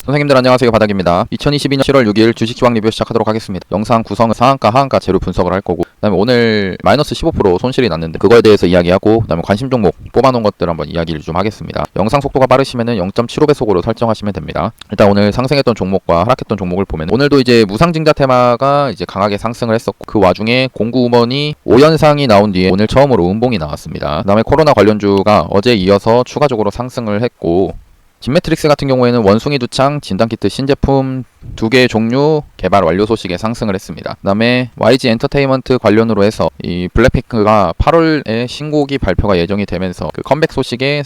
선생님들 안녕하세요, 바닥입니다. 2022년 7월 6일 주식시황 리뷰 시작하도록 하겠습니다. 영상 구성은 상한가, 하한가 재료 분석을 할 거고, 그 다음에 오늘 마이너스 15% 손실이 났는데 그거에 대해서 이야기하고, 그 다음에 관심 종목 뽑아놓은 것들 한번 이야기를 좀 하겠습니다. 영상 속도가 빠르시면은 0.75배속으로 설정하시면 됩니다. 일단 오늘 상승했던 종목과 하락했던 종목을 보면, 오늘도 이제 무상증자 테마가 이제 강하게 상승을 했었고, 그 와중에 공구음원이 5연상이 나온 뒤에 오늘 처음으로 음봉이 나왔습니다. 그 다음에 코로나 관련주가 어제 이어서 추가적으로 상승을 했고, 진매트릭스 같은 경우에는 원숭이 두창, 진단키트 신제품 2개의 종류 개발 완료 소식에 상승을 했습니다. 그 다음에 YG 엔터테인먼트 관련으로 해서 이 블랙핑크가 8월에 신곡이 발표가 예정이 되면서 그 컴백 소식에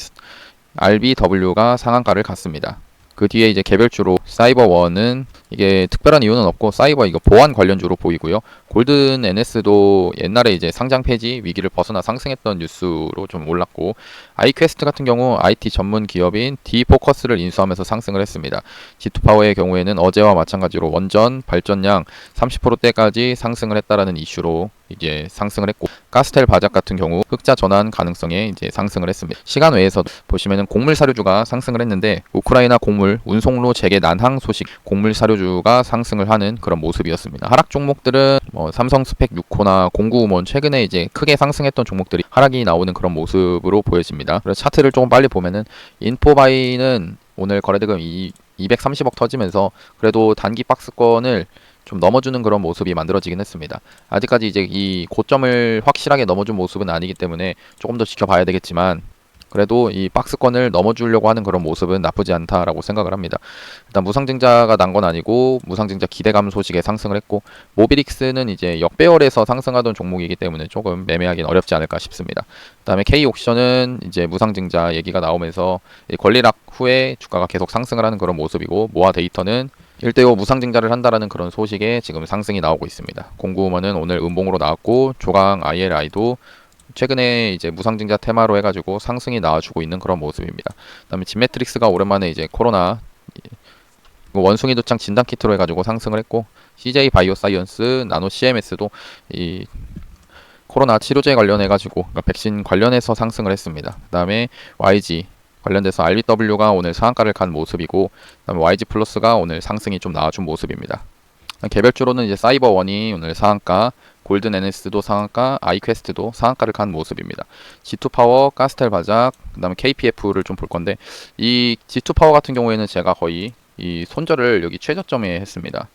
RBW가 상한가를 갔습니다. 그 뒤에 이제 개별주로 사이버원은 이게 특별한 이유는 없고 사이버 이거 보안 관련주로 보이고요. 골든 NS도 옛날에 이제 상장 폐지 위기를 벗어나 상승했던 뉴스로 좀 올랐고, 아이퀘스트 같은 경우 IT 전문 기업인 D포커스를 인수하면서 상승을 했습니다. G2파워의 경우에는 어제와 마찬가지로 원전 발전량 30%대까지 상승을 했다라는 이슈로 이제 상승을 했고, 가스텔 바작 같은 경우 흑자 전환 가능성에 이제 상승을 했습니다. 시간 외에서 보시면은 곡물 사료주가 상승을 했는데, 우크라이나 곡물 운송로 재개 난항 소식 곡물 사료주가 상승을 하는 그런 모습이었습니다. 하락 종목들은 삼성 스펙 6호나 공구음원 최근에 이제 크게 상승했던 종목들이 하락이 나오는 그런 모습으로 보여집니다. 그래서 차트를 조금 빨리 보면은 인포바이는 오늘 거래대금 230억 터지면서 그래도 단기 박스권을 좀 넘어주는 그런 모습이 만들어지긴 했습니다. 아직까지 이제 이 고점을 확실하게 넘어준 모습은 아니기 때문에 조금 더 지켜봐야 되겠지만, 그래도 이 박스권을 넘어주려고 하는 그런 모습은 나쁘지 않다라고 생각을 합니다. 일단 무상증자가 난 건 아니고 무상증자 기대감 소식에 상승을 했고, 모비릭스는 이제 역배열에서 상승하던 종목이기 때문에 조금 매매하기는 어렵지 않을까 싶습니다. 그 다음에 K옥션은 이제 무상증자 얘기가 나오면서 권리락 후에 주가가 계속 상승을 하는 그런 모습이고, 모아 데이터는 1대5 무상증자를 한다라는 그런 소식에 지금 상승이 나오고 있습니다. 공구음원은 오늘 음봉으로 나왔고, 조강 ILI도 최근에 이제 무상증자 테마로 해가지고 상승이 나와주고 있는 그런 모습입니다. 그다음에 진매트릭스가 오랜만에 이제 코로나 원숭이 두창 진단키트로 해가지고 상승을 했고, CJ 바이오사이언스, 나노 CMS도 이 코로나 치료제 관련해가지고 그러니까 백신 관련해서 상승을 했습니다. 그다음에 YG 관련돼서 RBW가 오늘 상한가를 간 모습이고, 그다음에 YG 플러스가 오늘 상승이 좀 나와준 모습입니다. 개별주로는 이제 사이버원이 오늘 상한가, 골든 NS도 상한가, 아이퀘스트도 상한가를 간 모습입니다. G2파워, 가스텔 바작, 그 다음에 KPF를 좀 볼 건데, 이 G2파워 같은 경우에는 제가 거의 이 손절을 여기 최저점에 했습니다.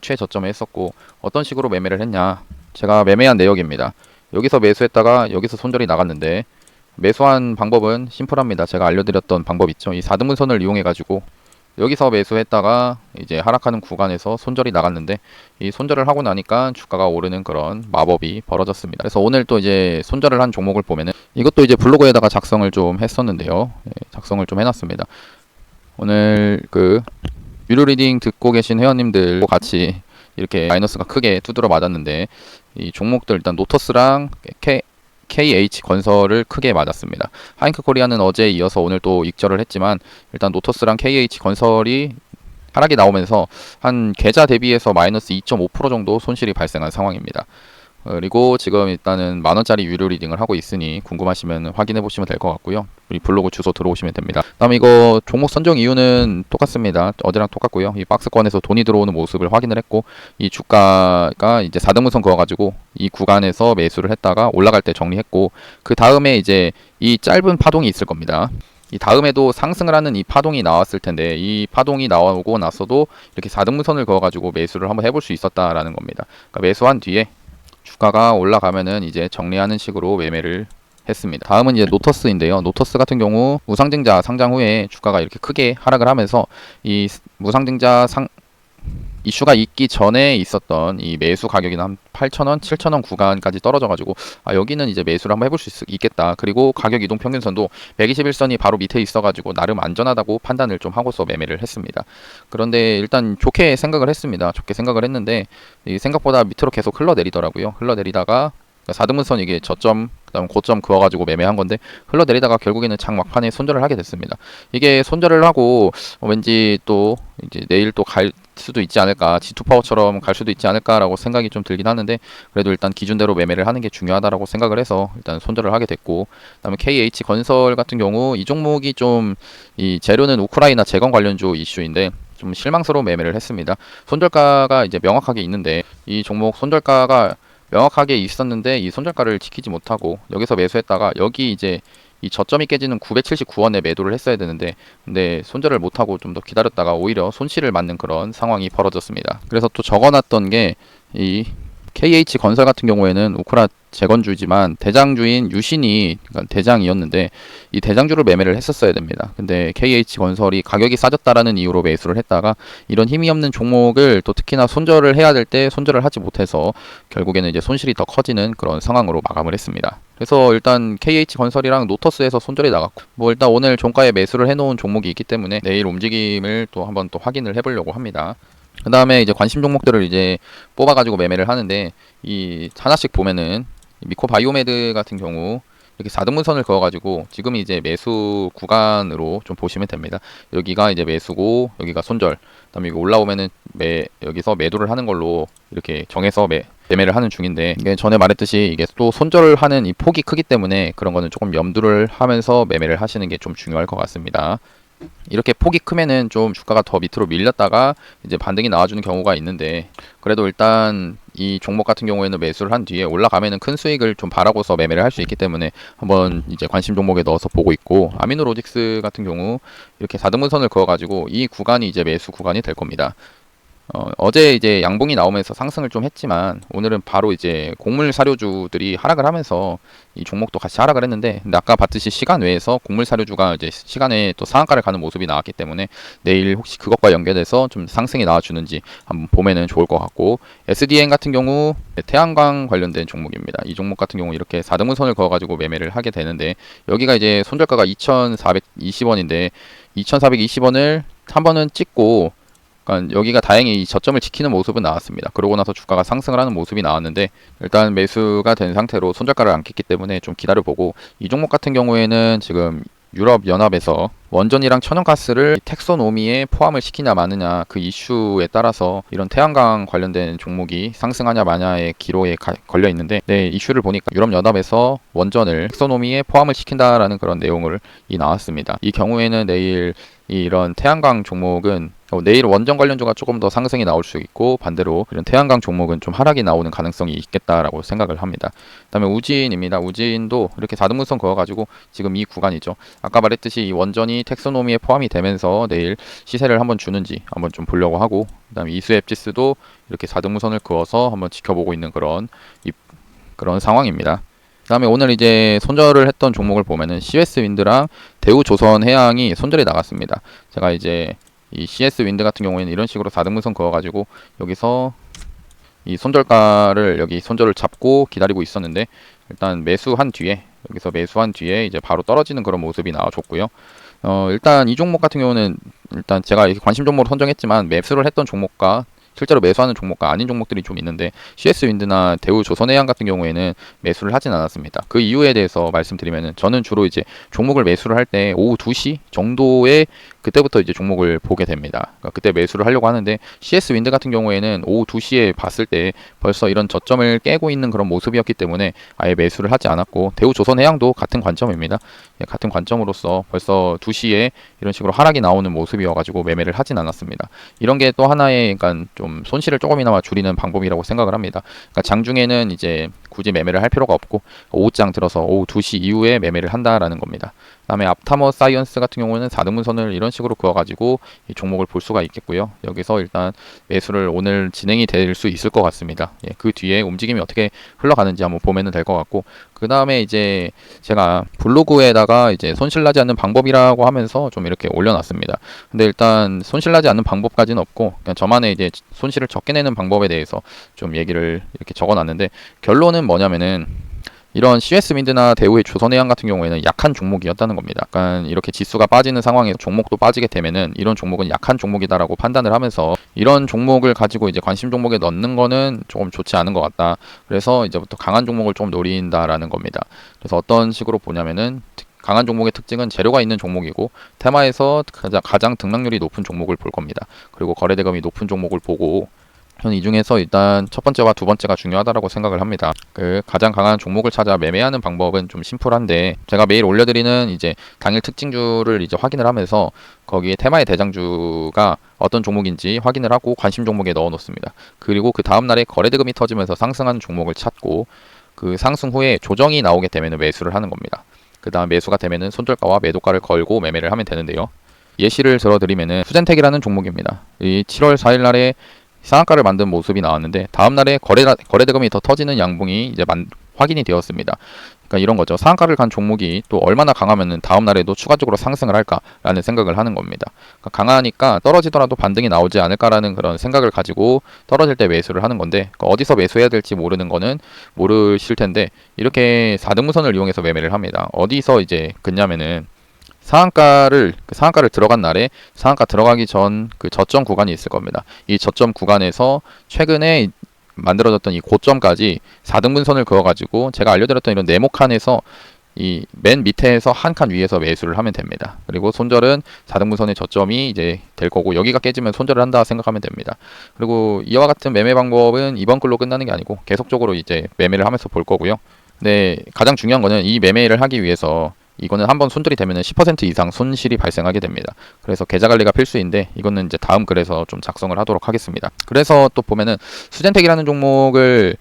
최저점에 했었고, 어떤 식으로 매매를 했냐, 제가 매매한 내역입니다. 여기서 매수했다가 여기서 손절이 나갔는데, 매수한 방법은 심플합니다. 제가 알려드렸던 방법 있죠. 이 4등분선을 이용해 가지고 여기서 매수했다가 이제 하락하는 구간에서 손절이 나갔는데, 이 손절을 하고 나니까 주가가 오르는 그런 마법이 벌어졌습니다. 그래서 오늘 또 이제 손절을 한 종목을 보면은, 이것도 이제 블로그에다가 작성을 좀 했었는데요. 작성을 좀 해놨습니다. 오늘 그 유료 리딩 듣고 계신 회원님들과 같이 이렇게 마이너스가 크게 두드러 맞았는데, 이 종목들 일단 노터스랑 KH건설을 크게 맞았습니다. 하잉크 코리아는 어제 이어서 오늘 또 익절을 했지만, 일단 노터스랑 KH건설이 하락이 나오면서 한 계좌 대비해서 마이너스 2.5% 정도 손실이 발생한 상황입니다. 그리고 지금 일단은 만원짜리 유료 리딩을 하고 있으니 궁금하시면 확인해 보시면 될 것 같고요. 우리 블로그 주소 들어오시면 됩니다. 다음에 이거 종목 선정 이유는 똑같습니다. 어제랑 똑같고요. 이 박스권에서 돈이 들어오는 모습을 확인을 했고, 이 주가가 이제 4등분선 그어가지고 이 구간에서 매수를 했다가 올라갈 때 정리했고, 그 다음에 이제 이 짧은 파동이 있을 겁니다. 이 다음에도 상승을 하는 이 파동이 나왔을 텐데, 이 파동이 나오고 나서도 이렇게 4등분선을 그어가지고 매수를 한번 해볼 수 있었다라는 겁니다. 그러니까 매수한 뒤에 주가가 올라가면은 이제 정리하는 식으로 매매를 했습니다. 다음은 이제 노터스인데요. 노터스 같은 경우 무상증자 상장 후에 주가가 이렇게 크게 하락을 하면서 이 무상증자 이슈가 있기 전에 있었던 이 매수 가격이 한 8,000원, 7,000원 구간까지 떨어져가지고, 여기는 이제 매수를 한번 해볼 수 있겠다. 그리고 가격 이동 평균선도 121선이 바로 밑에 있어가지고 나름 안전하다고 판단을 좀 하고서 매매를 했습니다. 그런데 일단 좋게 생각을 했습니다. 좋게 생각을 했는데 이 생각보다 밑으로 계속 흘러내리더라고요. 흘러내리다가 4등분선 이게 저점, 그다음 고점 그어가지고 매매한 건데, 흘러내리다가 결국에는 장 막판에 손절을 하게 됐습니다. 이게 손절을 하고 왠지 또 이제 내일 또 갈 수도 있지 않을까, G2파워처럼 갈 수도 있지 않을까라고 생각이 좀 들긴 하는데, 그래도 일단 기준대로 매매를 하는 게 중요하다라고 생각을 해서 일단 손절을 하게 됐고, 그다음에 KH건설 같은 경우 이 종목이 좀 이 재료는 우크라이나 재건 관련주 이슈인데, 좀 실망스러운 매매를 했습니다. 손절가가 이제 명확하게 있는데 이 종목 손절가가 명확하게 있었는데 이 손절가를 지키지 못하고 여기서 매수했다가 여기 이제 이 저점이 깨지는 979원에 매도를 했어야 되는데 근데 손절을 못하고 좀 더 기다렸다가 오히려 손실을 맞는 그런 상황이 벌어졌습니다. 그래서 또 적어놨던 게 이 KH건설 같은 경우에는 우크라 재건주지만 대장주인 유신이 그러니까 대장이었는데 이 대장주를 매매를 했었어야 됩니다. 근데 KH건설이 가격이 싸졌다라는 이유로 매수를 했다가 이런 힘이 없는 종목을 또 특히나 손절을 해야 될 때 손절을 하지 못해서 결국에는 이제 손실이 더 커지는 그런 상황으로 마감을 했습니다. 그래서 일단 KH건설이랑 노터스에서 손절이 나갔고 뭐 일단 오늘 종가에 매수를 해놓은 종목이 있기 때문에 내일 움직임을 또 한번 또 확인을 해보려고 합니다. 그 다음에 이제 관심 종목들을 이제 뽑아가지고 매매를 하는데 이 하나씩 보면은 미코바이오메드 같은 경우 이렇게 4등분선을 그어가지고 지금 이제 매수 구간으로 좀 보시면 됩니다. 여기가 이제 매수고 여기가 손절. 그다음에 여기 올라오면은 여기서 매도를 하는 걸로 이렇게 정해서 매매를 하는 중인데 이게 전에 말했듯이 이게 또 손절을 하는 이 폭이 크기 때문에 그런 거는 조금 염두를 하면서 매매를 하시는 게 좀 중요할 것 같습니다. 이렇게 폭이 크면은 좀 주가가 더 밑으로 밀렸다가 이제 반등이 나와주는 경우가 있는데 그래도 일단 이 종목 같은 경우에는 매수를 한 뒤에 올라가면은 큰 수익을 좀 바라고서 매매를 할 수 있기 때문에 한번 이제 관심 종목에 넣어서 보고 있고 아미노로직스 같은 경우 이렇게 4등분선을 그어가지고 이 구간이 이제 매수 구간이 될 겁니다. 어제 이제 양봉이 나오면서 상승을 좀 했지만 오늘은 바로 이제 곡물 사료주들이 하락을 하면서 이 종목도 같이 하락을 했는데 근데 아까 봤듯이 시간 외에서 곡물 사료주가 이제 시간에 또 상한가를 가는 모습이 나왔기 때문에 내일 혹시 그것과 연계돼서 좀 상승이 나와주는지 한번 보면은 좋을 것 같고 SDN 같은 경우 태양광 관련된 종목입니다. 이 종목 같은 경우 이렇게 4등분선을 그어가지고 매매를 하게 되는데 여기가 이제 손절가가 2,420원인데 2,420원을 한 번은 찍고 그러니까 여기가 다행히 이 저점을 지키는 모습은 나왔습니다. 그러고 나서 주가가 상승을 하는 모습이 나왔는데 일단 매수가 된 상태로 손절가를 안 깼기 때문에 좀 기다려보고 이 종목 같은 경우에는 지금 유럽연합에서 원전이랑 천연가스를 텍소노미에 포함을 시키냐 마느냐 그 이슈에 따라서 이런 태양광 관련된 종목이 상승하냐 마냐의 기로에 걸려 있는데 네, 이슈를 보니까 유럽연합에서 원전을 텍소노미에 포함을 시킨다라는 그런 내용을 나왔습니다. 이 경우에는 내일 이런 태양광 종목은 내일 원전 관련주가 조금 더 상승이 나올 수 있고 반대로 이런 태양광 종목은 좀 하락이 나오는 가능성이 있겠다라고 생각을 합니다. 그다음에 우진입니다. 우진도 이렇게 4등분선 그어가지고 지금 이 구간이죠. 아까 말했듯이 이 원전이 텍소노미에 포함이 되면서 내일 시세를 한번 주는지 한번 좀 보려고 하고 그다음에 이수앱지스도 이렇게 4등분선을 그어서 한번 지켜보고 있는 그런 상황입니다. 그 다음에 오늘 이제 손절을 했던 종목을 보면은 CS 윈드랑 대우조선해양이 손절이 나갔습니다. 제가 이제 이 CS 윈드 같은 경우에는 이런 식으로 4등분선 그어가지고 여기서 이 손절가를 여기 손절을 잡고 기다리고 있었는데 일단 매수한 뒤에 여기서 매수한 뒤에 이제 바로 떨어지는 그런 모습이 나와줬고요. 일단 이 종목 같은 경우는 일단 제가 관심 종목으로 선정했지만 매수를 했던 종목과 실제로 매수하는 종목과 아닌 종목들이 좀 있는데 CS 윈드나 대우조선해양 같은 경우에는 매수를 하진 않았습니다. 그 이유에 대해서 말씀드리면은 저는 주로 이제 종목을 매수를 할 때 오후 2시 정도에 그때부터 이제 종목을 보게 됩니다. 그러니까 그때 매수를 하려고 하는데 CS 윈드 같은 경우에는 오후 2시에 봤을 때 벌써 이런 저점을 깨고 있는 그런 모습이었기 때문에 아예 매수를 하지 않았고 대우조선해양도 같은 관점입니다. 예, 같은 관점으로서 벌써 2시에 이런 식으로 하락이 나오는 모습이어가지고 매매를 하진 않았습니다. 이런 게 또 하나의 그러니까 좀 손실을 조금이나마 줄이는 방법이라고 생각을 합니다. 그러니까 장중에는 이제 굳이 매매를 할 필요가 없고 오후장 들어서 오후 2시 이후에 매매를 한다라는 겁니다. 그다음에 앞타머 사이언스 같은 경우는 4등분선을 이런 식으로 그어가지고 이 종목을 볼 수가 있겠고요. 여기서 일단 매수를 오늘 진행이 될 수 있을 것 같습니다. 예, 그 뒤에 움직임이 어떻게 흘러가는지 한번 보면은 될 것 같고 그 다음에 이제 제가 블로그에다가 이제 손실나지 않는 방법이라고 하면서 좀 이렇게 올려놨습니다. 근데 일단 손실나지 않는 방법까지는 없고 그냥 저만의 이제 손실을 적게 내는 방법에 대해서 좀 얘기를 이렇게 적어놨는데 결론은 뭐냐면은 이런 CS 윈드나 대우의 조선해양 같은 경우에는 약한 종목이었다는 겁니다. 약간 이렇게 지수가 빠지는 상황에서 종목도 빠지게 되면은 이런 종목은 약한 종목이다라고 판단을 하면서 이런 종목을 가지고 이제 관심 종목에 넣는 거는 조금 좋지 않은 것 같다. 그래서 이제부터 강한 종목을 좀 노린다라는 겁니다. 그래서 어떤 식으로 보냐면은 강한 종목의 특징은 재료가 있는 종목이고 테마에서 가장 등락률이 높은 종목을 볼 겁니다. 그리고 거래대금이 높은 종목을 보고 저는 이 중에서 일단 첫 번째와 두 번째가 중요하다고 생각을 합니다. 그 가장 강한 종목을 찾아 매매하는 방법은 좀 심플한데, 제가 매일 올려드리는 이제 당일 특징주를 이제 확인을 하면서 거기에 테마의 대장주가 어떤 종목인지 확인을 하고 관심 종목에 넣어 놓습니다. 그리고 그 다음날에 거래대금이 터지면서 상승한 종목을 찾고, 그 상승 후에 조정이 나오게 되면 매수를 하는 겁니다. 그 다음 매수가 되면은 손절가와 매도가를 걸고 매매를 하면 되는데요. 예시를 들어드리면은 수젠텍이라는 종목입니다. 이 7월 4일 날에 상한가를 만든 모습이 나왔는데, 다음날에 거래대금이 더 터지는 양봉이 이제 확인이 되었습니다. 그러니까 이런 거죠. 상한가를 간 종목이 또 얼마나 강하면은 다음날에도 추가적으로 상승을 할까라는 생각을 하는 겁니다. 그러니까 강하니까 떨어지더라도 반등이 나오지 않을까라는 그런 생각을 가지고 떨어질 때 매수를 하는 건데, 그러니까 어디서 매수해야 될지 모르는 거는 모르실 텐데, 이렇게 4등분선을 이용해서 매매를 합니다. 어디서 이제 긋냐면은 상한가를 들어간 날에 상한가 들어가기 전 그 저점 구간이 있을 겁니다. 이 저점 구간에서 최근에 만들어졌던 이 고점까지 4등분선을 그어가지고 제가 알려드렸던 이런 네모칸에서 이 맨 밑에서 한 칸 위에서 매수를 하면 됩니다. 그리고 손절은 4등분선의 저점이 이제 될 거고, 여기가 깨지면 손절을 한다 생각하면 됩니다. 그리고 이와 같은 매매 방법은 이번 글로 끝나는 게 아니고 계속적으로 이제 매매를 하면서 볼 거고요. 근데 가장 중요한 거는 이 매매를 하기 위해서 이거는 한번 손절이 되면 10% 이상 손실이 발생하게 됩니다. 그래서 계좌 관리가 필수인데, 이거는 이제 다음 글에서 좀 작성을 하도록 하겠습니다. 그래서 또 보면은 수젠텍이라는 종목을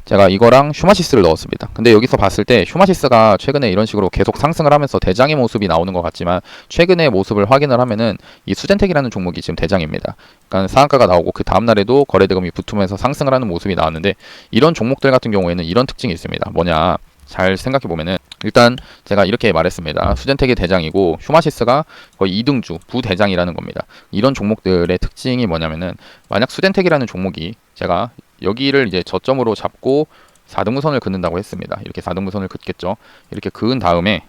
제가 이거랑 슈마시스를 넣었습니다. 근데 여기서 봤을 때 슈마시스가 최근에 이런 식으로 계속 상승을 하면서 대장의 모습이 나오는 것 같지만, 최근의 모습을 확인을 하면은 이 수젠텍이라는 종목이 지금 대장입니다. 그러니까 상한가가 나오고 그 다음날에도 거래대금이 붙으면서 상승을 하는 모습이 나왔는데, 이런 종목들 같은 경우에는 이런 특징이 있습니다. 뭐냐, 잘 생각해 보면은, 일단 제가 이렇게 말했습니다. 수젠텍이 대장이고 슈마시스가 거의 2등주 부대장이라는 겁니다. 이런 종목들의 특징이 뭐냐면은, 만약 수젠텍이라는 종목이 제가 여기를 이제 저점으로 잡고 4등분선을 긋는다고 했습니다. 이렇게 4등분선을 긋겠죠. 이렇게 그은 다음에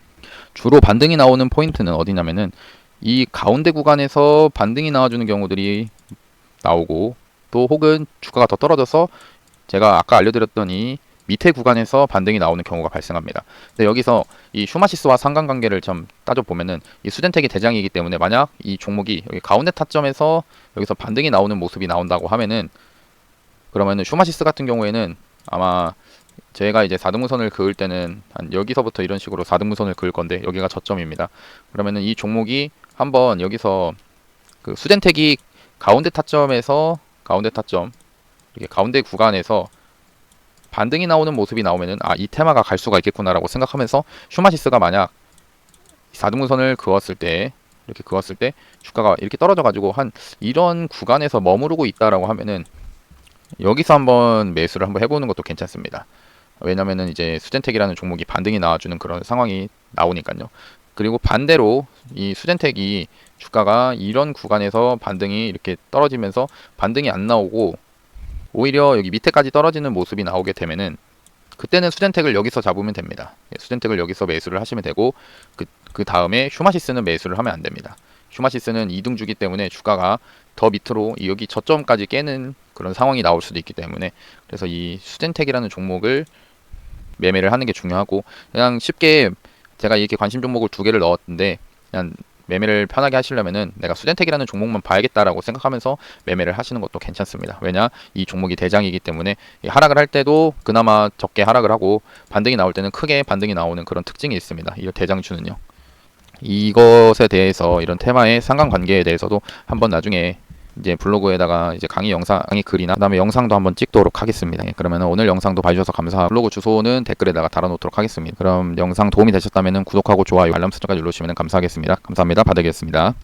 주로 반등이 나오는 포인트는 어디냐면은, 이 가운데 구간에서 반등이 나와주는 경우들이 나오고, 또 혹은 주가가 더 떨어져서 제가 아까 알려드렸던 이 밑에 구간에서 반등이 나오는 경우가 발생합니다. 근데 여기서 이 슈마시스와 상관관계를 좀 따져보면은, 이 수젠텍이 대장이기 때문에 만약 이 종목이 여기 가운데 타점에서 여기서 반등이 나오는 모습이 나온다고 하면은, 그러면은 슈마시스 같은 경우에는 아마 제가 이제 4등분선을 그을 때는 한 여기서부터 이런 식으로 4등분선을 그을 건데, 여기가 저점입니다. 그러면은 이 종목이 한번 여기서 그 수젠텍이 가운데 타점에서 이렇게 가운데 구간에서 반등이 나오는 모습이 나오면은, 이 테마가 갈 수가 있겠구나라고 생각하면서 슈마시스가 만약 4등분선을 그었을 때, 이렇게 그었을 때 주가가 이렇게 떨어져 가지고 한 이런 구간에서 머무르고 있다라고 하면은, 여기서 한번 매수를 한번 해보는 것도 괜찮습니다. 왜냐면은 이제 수젠텍이라는 종목이 반등이 나와주는 그런 상황이 나오니까요. 그리고 반대로 이 수젠텍이 주가가 이런 구간에서 반등이 이렇게 떨어지면서 반등이 안 나오고 오히려 여기 밑에까지 떨어지는 모습이 나오게 되면은, 그때는 수젠텍을 여기서 잡으면 됩니다. 수젠텍을 여기서 매수를 하시면 되고, 그 다음에 슈마시스는 매수를 하면 안 됩니다. 슈마시스는 2등주기 때문에 주가가 더 밑으로 여기 저점까지 깨는 그런 상황이 나올 수도 있기 때문에, 그래서 이 수젠텍이라는 종목을 매매를 하는 게 중요하고, 그냥 쉽게 제가 이렇게 관심 종목을 두 개를 넣었는데, 그냥 매매를 편하게 하시려면은 내가 수젠텍이라는 종목만 봐야겠다라고 생각하면서 매매를 하시는 것도 괜찮습니다. 왜냐, 이 종목이 대장이기 때문에 하락을 할 때도 그나마 적게 하락을 하고, 반등이 나올 때는 크게 반등이 나오는 그런 특징이 있습니다. 이 대장주는요. 이것에 대해서, 이런 테마의 상관관계에 대해서도 한번 나중에 이제 블로그에다가 이제 강의 영상의 글이나 그다음에 영상도 한번 찍도록 하겠습니다. 그러면 오늘 영상도 봐주셔서 감사하고, 블로그 주소는 댓글에다가 달아놓도록 하겠습니다. 그럼 영상 도움이 되셨다면 구독하고 좋아요, 알람 설정까지 눌러주시면 감사하겠습니다. 감사합니다. 바닥이었습니다.